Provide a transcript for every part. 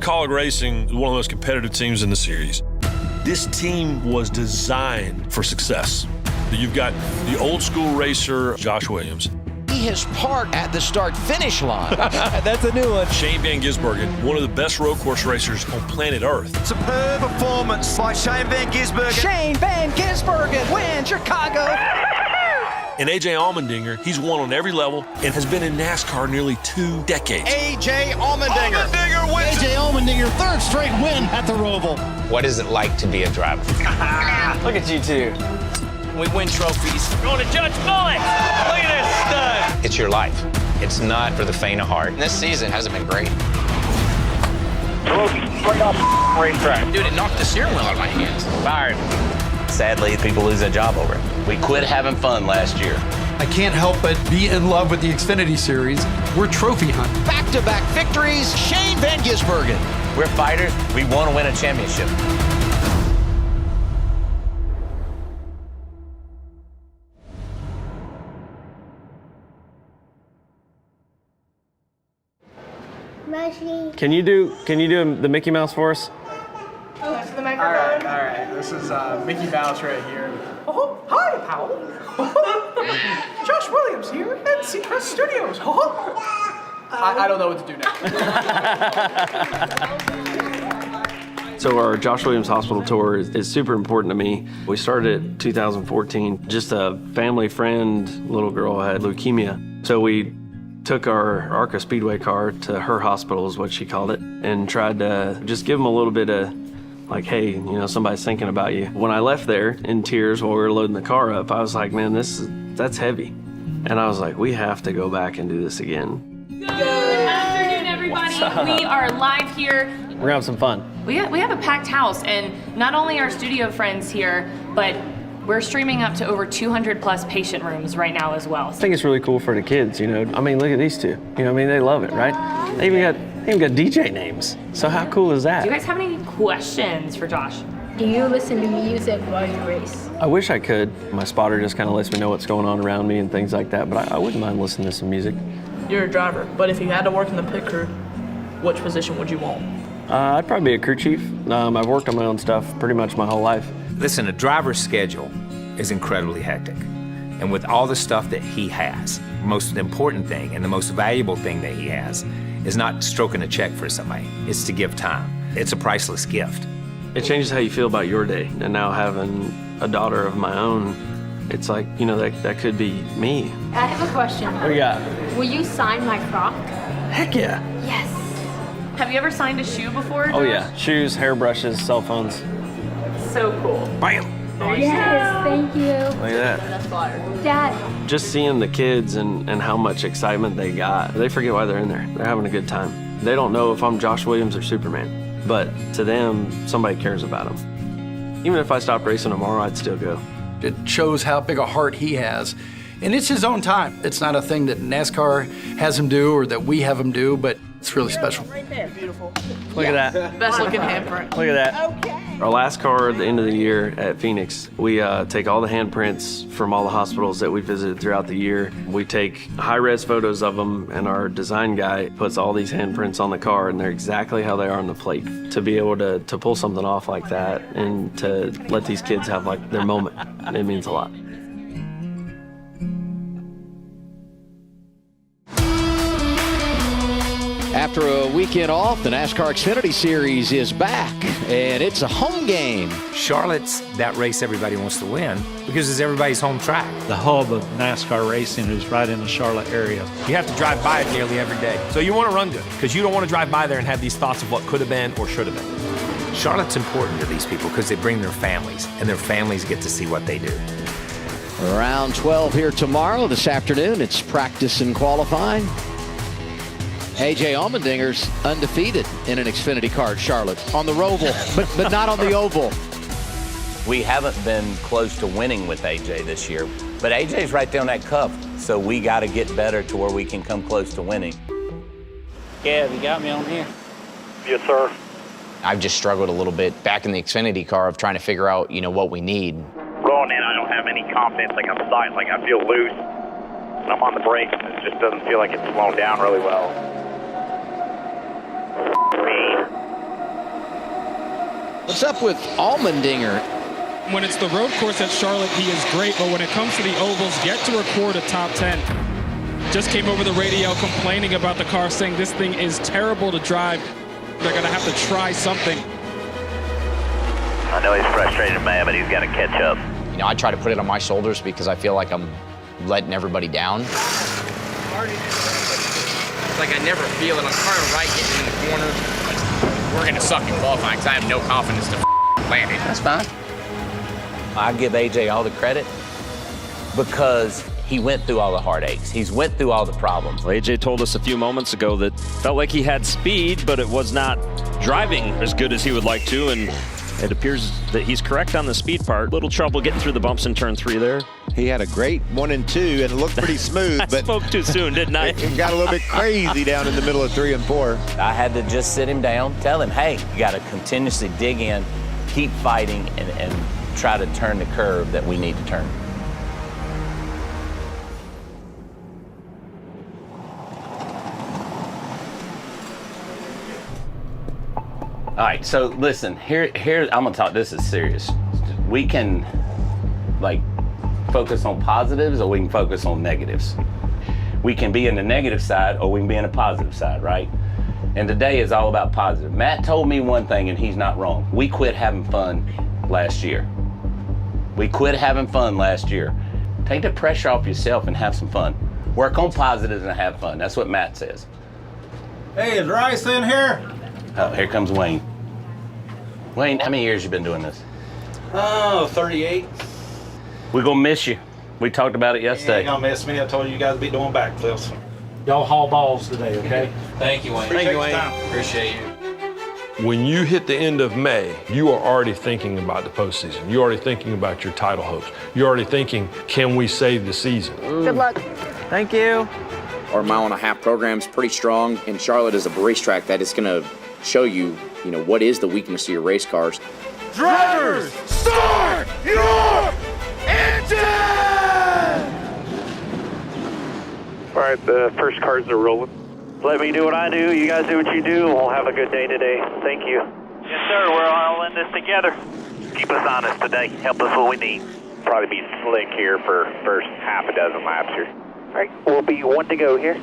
Kaulig Racing is one of the most competitive teams in the series. This team was designed for success. You've got the old school racer, Josh Williams. He has parked at the start-finish line. That's a new one. Shane van Gisbergen, one of the best road course racers on planet Earth. Superb performance by Shane van Gisbergen. Shane van Gisbergen wins Chicago. And A.J. Allmendinger, he's won on every level and has been in NASCAR nearly 2 decades. A.J. Allmendinger. Allmendinger wins. A.J. Allmendinger, third straight win at the Roval. What is it like to be a driver? Look at you two. We win trophies. Going to Judge Bullock. Look at this stud. It's your life. It's not for the faint of heart. This season hasn't been great. Straight off racetrack. Dude, it knocked the steering wheel out of my hands. Fired. Sadly, people lose their job over it. We quit having fun last year. I can't help but be in love with the Xfinity Series. We're trophy hunting. Back-to-back victories, Shane van Gisbergen. We're fighters. We want to win a championship. Can you do the Mickey Mouse for us? Oh, that's the microphone. All right. This is Mickey Mouse right here. Oh, hi, Powell. Josh Williams here at Seacrest Studios. I don't know what to do next. So our Josh Williams Hospital tour is super important to me. We started it 2014. Just a family friend, little girl had leukemia. So we took our ARCA Speedway car to her hospital, is what she called it, and tried to just give them a little bit of, like, hey, you know, somebody's thinking about you. When I left there in tears while we were loading the car up, I was like, man, that's heavy. And I was like, we have to go back and do this again. Good afternoon, everybody. We are live here. We're gonna have some fun. We have a packed house, and not only our studio friends here, but we're streaming up to over 200 plus patient rooms right now as well. I think it's really cool for the kids, you know. I mean, look at these two. You know, I mean, they love it, right? They even got DJ names. So how cool is that? Do you guys have any questions for Josh? Do you listen to music while you race? I wish I could. My spotter just kind of lets me know what's going on around me and things like that, but I wouldn't mind listening to some music. You're a driver, but if you had to work in the pit crew, which position would you want? I'd probably be a crew chief. I've worked on my own stuff pretty much my whole life. Listen, a driver's schedule is incredibly hectic. And with all the stuff that he has, the most important thing and the most valuable thing that he has is not stroking a check for somebody. It's to give time. It's a priceless gift. It changes how you feel about your day. And now having a daughter of my own, it's like, you know, that could be me. I have a question. What do you got? Will you sign my croc? Heck yeah. Yes. Have you ever signed a shoe before, Josh? Oh yeah, shoes, hairbrushes, cell phones. So cool. Bam! Yes, thank you. Look at that. That's fire. Dad. Just seeing the kids and how much excitement they got. They forget why they're in there. They're having a good time. They don't know if I'm Josh Williams or Superman, but to them, somebody cares about them. Even if I stopped racing tomorrow, I'd still go. It shows how big a heart he has. And it's his own time. It's not a thing that NASCAR has him do or that we have him do, but it's really special. Right there. Beautiful. Look at that. Best looking handprint. Look at that. Okay. Our last car at the end of the year at Phoenix, we take all the handprints from all the hospitals that we visited throughout the year. We take high-res photos of them, and our design guy puts all these handprints on the car, and they're exactly how they are on the plate. To be able to pull something off like that and to let these kids have like their moment, it means a lot. After a weekend off, the NASCAR Xfinity Series is back, and it's a home game. Charlotte's that race everybody wants to win because it's everybody's home track. The hub of NASCAR racing is right in the Charlotte area. You have to drive by it nearly every day. So you want to run good because you don't want to drive by there and have these thoughts of what could have been or should have been. Charlotte's important to these people because they bring their families, and their families get to see what they do. Round 12 here tomorrow. This afternoon, it's practice and qualifying. A.J. Allmendinger's undefeated in an Xfinity car at Charlotte on the Roval, but not on the oval. We haven't been close to winning with AJ this year, but AJ's right there on that cup, so we got to get better to where we can come close to winning. Yeah, you got me on here. Yes, sir. I've just struggled a little bit back in the Xfinity car of trying to figure out, you know, what we need. Going in, I don't have any confidence. Like I'm sighting, like I feel loose. When I'm on the brakes, it just doesn't feel like it's slowing down really well. Me. What's up with Allmendinger? When it's the road course at Charlotte, he is great, but when it comes to the ovals, yet to record a top 10. Just came over the radio complaining about the car, saying this thing is terrible to drive. They're going to have to try something. I know he's frustrated and mad, but he's got to catch up. You know, I try to put it on my shoulders because I feel like I'm letting everybody down. It's like I never feel it. I'm trying right getting in the corner. We're going to suck in qualifying because I have no confidence to land it. That's fine. I give AJ all the credit because he went through all the heartaches. He's went through all the problems. Well, AJ told us a few moments ago that felt like he had speed, but it was not driving as good as he would like to, and it appears that he's correct on the speed part. Little trouble getting through the bumps in turn 3 there. He had a great 1 and 2, and it looked pretty smooth. I but spoke too soon, didn't I? It got a little bit crazy down in the middle of 3 and 4. I had to just sit him down, tell him, hey, you got to continuously dig in, keep fighting, and try to turn the curve that we need to turn. All right, so listen, here I'm gonna talk, this is serious. We can like focus on positives or we can focus on negatives. We can be in the negative side or we can be in the positive side, right? And today is all about positive. Matt told me one thing and he's not wrong. We quit having fun last year. We quit having fun last year. Take the pressure off yourself and have some fun. Work on positives and have fun. That's what Matt says. Hey, is Rice in here? Oh, here comes Wayne. Wayne, how many years you been doing this? Oh, 38. We're gonna miss you. We talked about it You yesterday. ain't gonna miss me. I told you guys to be doing backflips. Y'all haul balls today, okay? Thank you, Wayne. Thank you, Wayne. Wayne. Appreciate you. When you hit the end of May, you are already thinking about the postseason. You're already thinking about your title hopes. You're already thinking, can we save the season? Good luck. Thank you. Our mile-and-a-half program is pretty strong, and Charlotte is a racetrack that is going to show you, what is the weakness of your race cars. Drivers, start your engine! All right, the first cars are rolling. Let me do what I do. You guys do what you do. We'll have a good day today. Thank you. Yes, sir. We're all in this together. Keep us honest today. Help us what we need. Probably be slick here for first half a dozen laps here. All right, we'll be 1 to go here.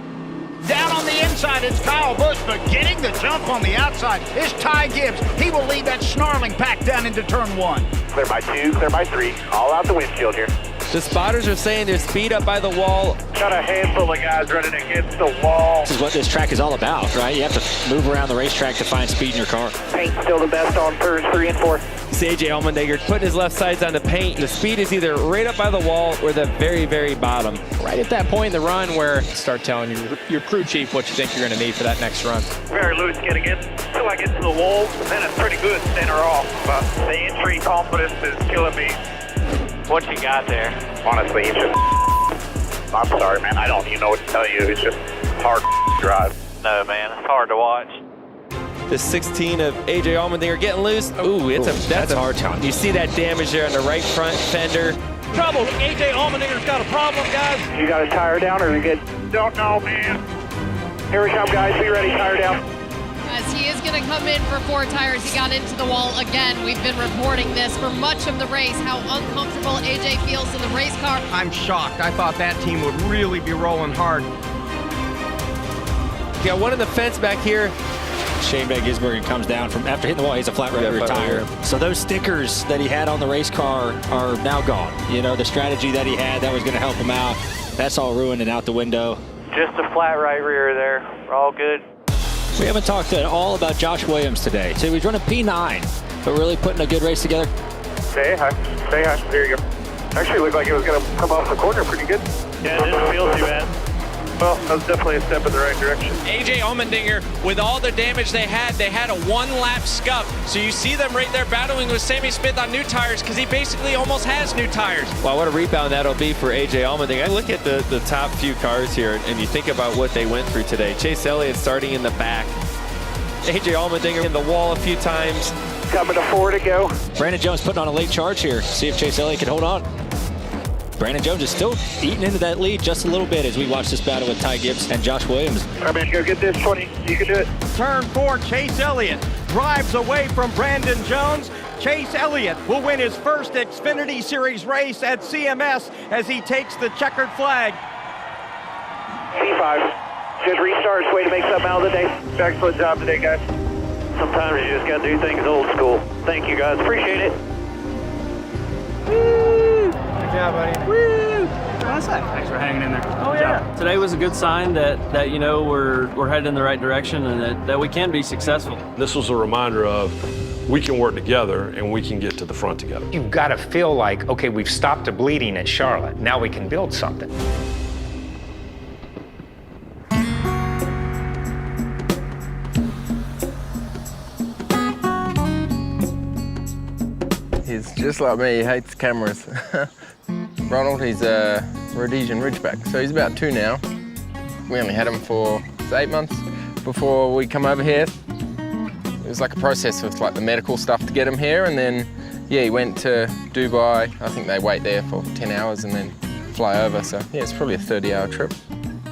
Down on the inside, it's Kyle Busch, but getting the jump on the outside is Ty Gibbs. He will lead that snarling pack down into turn 1. Clear by 2, clear by 3. All out the windshield here. The spotters are saying there's speed up by the wall. Got a handful of guys running against the wall. This is what this track is all about, right? You have to move around the racetrack to find speed in your car. Paint still the best on turns 3 and 4. It's AJ Allmendinger putting his left sides on the paint. The speed is either right up by the wall or the very, very bottom. Right at that point in the run where start telling your crew chief what you think you're going to need for that next run. Very loose getting in. Till I get to the wall, then it's pretty good center off. But the entry confidence is killing me. What you got there? Honestly, it's just... I'm sorry, man. I don't even know what to tell you. It's just hard to drive. No, man. It's hard to watch. The 16 of AJ Allmendinger getting loose. Ooh, that's a hard time. You see that damage there on the right front fender. Trouble. AJ Allmendinger's got a problem, guys. You got a tire down, or are you good? Don't know, man. Here we come, guys. Be ready. Tire down. As he is going to come in for 4 tires. He got into the wall again. We've been reporting this for much of the race, how uncomfortable AJ feels in the race car. I'm shocked. I thought that team would really be rolling hard. Got one in the fence back here. Shane van Gisbergen comes down from after hitting the wall. He's a flat rear tire. So those stickers that he had on the race car are now gone. The strategy that he had that was going to help him out, that's all ruined and out the window. Just a flat right rear there. We're all good. We haven't talked at all about Josh Williams today. So he's running P9, but really putting a good race together. Say hi. Say hi. There you go. Actually looked like it was going to come off the corner pretty good. Yeah, it didn't feel too bad. Well, that was definitely a step in the right direction. AJ Allmendinger, with all the damage they had a 1-lap scuff. So you see them right there battling with Sammy Smith on new tires because he basically almost has new tires. Wow, what a rebound that'll be for AJ Allmendinger. I look at the top few cars here and you think about what they went through today. Chase Elliott starting in the back. AJ Allmendinger in the wall a few times. Coming to 4 to go. Brandon Jones putting on a late charge here. See if Chase Elliott can hold on. Brandon Jones is still eating into that lead just a little bit as we watch this battle with Ty Gibbs and Josh Williams. All right, man, go get this 20. You can do it. Turn 4, Chase Elliott drives away from Brandon Jones. Chase Elliott will win his first Xfinity Series race at CMS as he takes the checkered flag. P5. Good restarts. Way to make something out of the day. Excellent job today, guys. Sometimes you just got to do things old school. Thank you, guys. Appreciate it. Woo! Good job, buddy. Woo! What's that? Thanks for hanging in there. Oh, yeah. Today was a good sign that you know we're headed in the right direction and that we can be successful. This was a reminder of we can work together and we can get to the front together. You've got to feel like, okay, we've stopped the bleeding at Charlotte. Now we can build something. He's just like me, he hates cameras. Ronald, he's a Rhodesian Ridgeback, so he's about 2 now. We only had him for 8 months before we come over here. It was like a process with like the medical stuff to get him here, and then, yeah, he went to Dubai. I think they wait there for 10 hours and then fly over, so yeah, it's probably a 30-hour trip.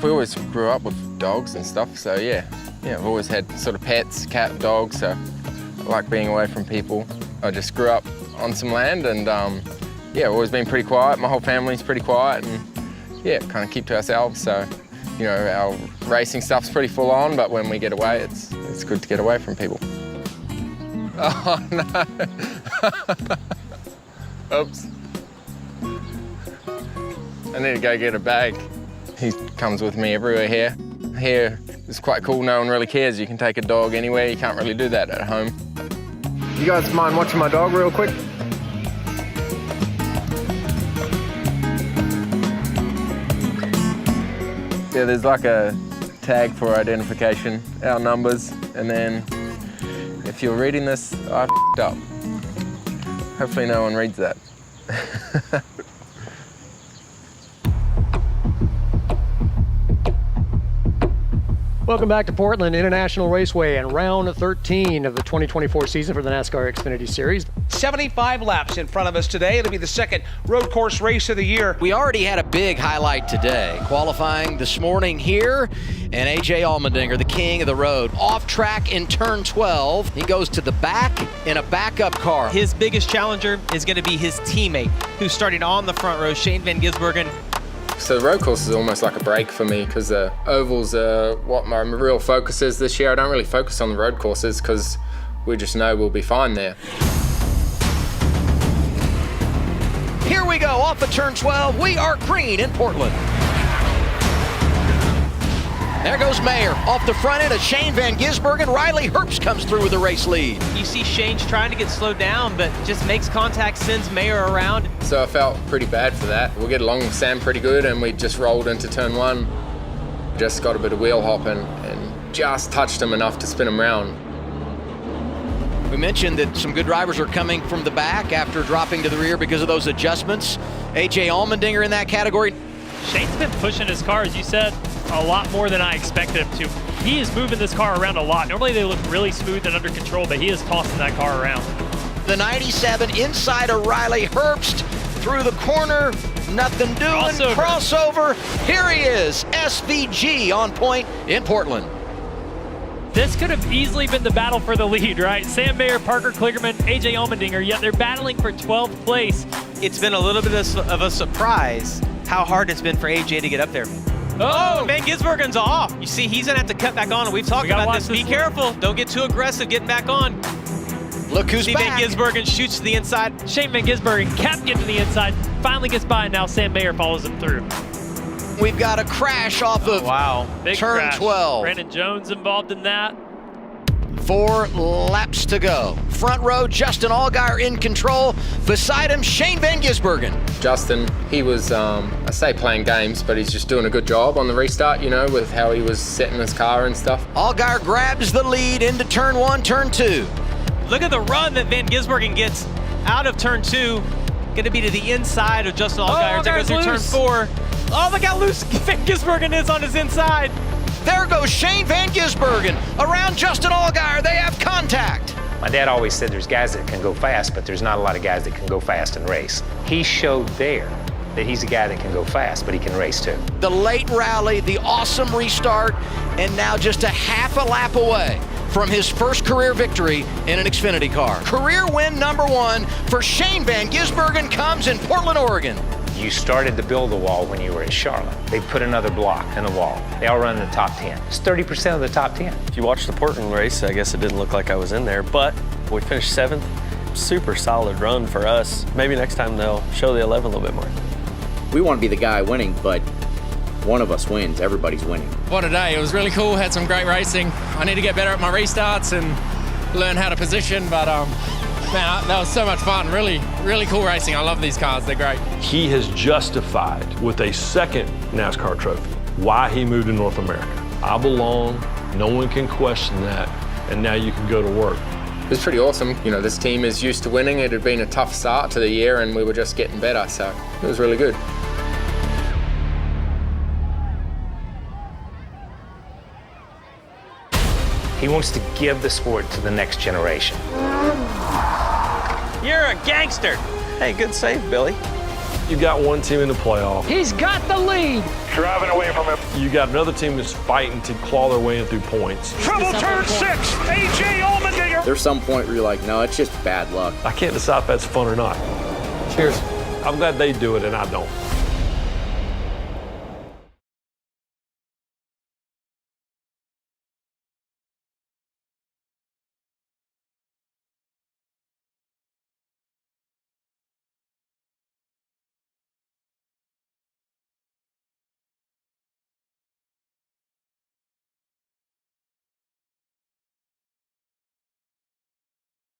We always grew up with dogs and stuff, so yeah, I've always had sort of pets, cat, dogs, so I like being away from people. I just grew up on some land and yeah, always been pretty quiet. My whole family's pretty quiet and yeah, kind of keep to ourselves. So, you know, our racing stuff's pretty full on, but when we get away, it's good to get away from people. Oh no. Oops. I need to go get a bag. He comes with me everywhere here. Here, it's quite cool, no one really cares. You can take a dog anywhere, you can't really do that at home. You guys mind watching my dog real quick? Yeah, there's like a tag for identification, our numbers, and then if you're reading this, I f***ed up. Hopefully no one reads that. Welcome back to Portland International Raceway and round 13 of the 2024 season for the NASCAR Xfinity Series. 75 laps in front of us today. It'll be the second road course race of the year. We already had a big highlight today. Qualifying this morning here, and A.J. Allmendinger, the king of the road, off track in turn 12. He goes to the back in a backup car. His biggest challenger is going to be his teammate, who's starting on the front row, Shane van Gisbergen. So the road course is almost like a break for me because the ovals are what my real focus is this year. I don't really focus on the road courses because we just know we'll be fine there. Here we go, off of turn 12. We are green in Portland. There goes Mayer off the front end of Shane van Gisbergen. Riley Herbst comes through with the race lead. You see Shane's trying to get slowed down, but just makes contact, sends Mayer around. So I felt pretty bad for that. We'll get along with Sam pretty good, and we just rolled into turn 1. Just got a bit of wheel hopping and just touched him enough to spin him around. We mentioned that some good drivers are coming from the back after dropping to the rear because of those adjustments. A.J. Allmendinger in that category. Shane's been pushing his car, as you said, a lot more than I expected him to. He is moving this car around a lot. Normally they look really smooth and under control, but he is tossing that car around. The 97 inside of Riley Herbst through the corner. Nothing doing. Crossover. Here he is. SVG on point in Portland. This could have easily been the battle for the lead, right? Sam Mayer, Parker Kligerman, A.J. Allmendinger, yet they're battling for 12th place. It's been a little bit of a surprise how hard it's been for A.J. to get up there. Oh, Van Gisbergen's off. You see, he's going to have to cut back on, and we've talked about this. Be careful. Don't get too aggressive getting back on. Look who's back. Van Gisbergen shoots to the inside. Shane van Gisbergen kept getting to the inside, finally gets by, and now Sam Mayer follows him through. We've got a crash off of Big turn crash. 12. Brandon Jones involved in that. 4 laps to go. Front row, Justin Allgaier in control. Beside him, Shane van Gisbergen. Justin, he was, I say playing games, but he's just doing a good job on the restart, you know, with how he was setting his car and stuff. Allgaier grabs the lead into turn 1, turn 2. Look at the run that Van Gisbergen gets out of turn 2. Going to be to the inside of Justin Allgaier. There goes through turn 4. Oh, look how loose Van Gisbergen is on his inside. There goes Shane van Gisbergen. Around Justin Allgaier, they have contact. My dad always said there's guys that can go fast, but there's not a lot of guys that can go fast and race. He showed there that he's a guy that can go fast, but he can race too. The late rally, the awesome restart, and now just a half a lap away from his first career victory in an Xfinity car. Career win #1 for Shane van Gisbergen comes in Portland, Oregon. You started to build the wall when you were at Charlotte. They put another block in the wall. They all run in the top 10. It's 30% of the top 10. If you watched the Portland race, I guess it didn't look like I was in there, but we finished 7th. Super solid run for us. Maybe next time they'll show the 11 a little bit more. We want to be the guy winning, but one of us wins. Everybody's winning. What a day. It was really cool. Had some great racing. I need to get better at my restarts and learn how to position, but man, that was so much fun. Really, really cool racing. I love these cars. They're great. He has justified with a second NASCAR trophy why he moved to North America. I belong. No one can question that. And now you can go to work. It was pretty awesome. You know, this team is used to winning. It had been a tough start to the year and we were just getting better, so it was really good. He wants to give the sport to the next generation. You're a gangster. Hey, good save, Billy. You got one team in the playoff. He's got the lead. Driving away from him. You got another team that's fighting to claw their way in through points. Trouble turn 6, A.J. Allmendinger. There's some point where you're like, no, it's just bad luck. I can't decide if that's fun or not. Cheers. I'm glad they do it and I don't.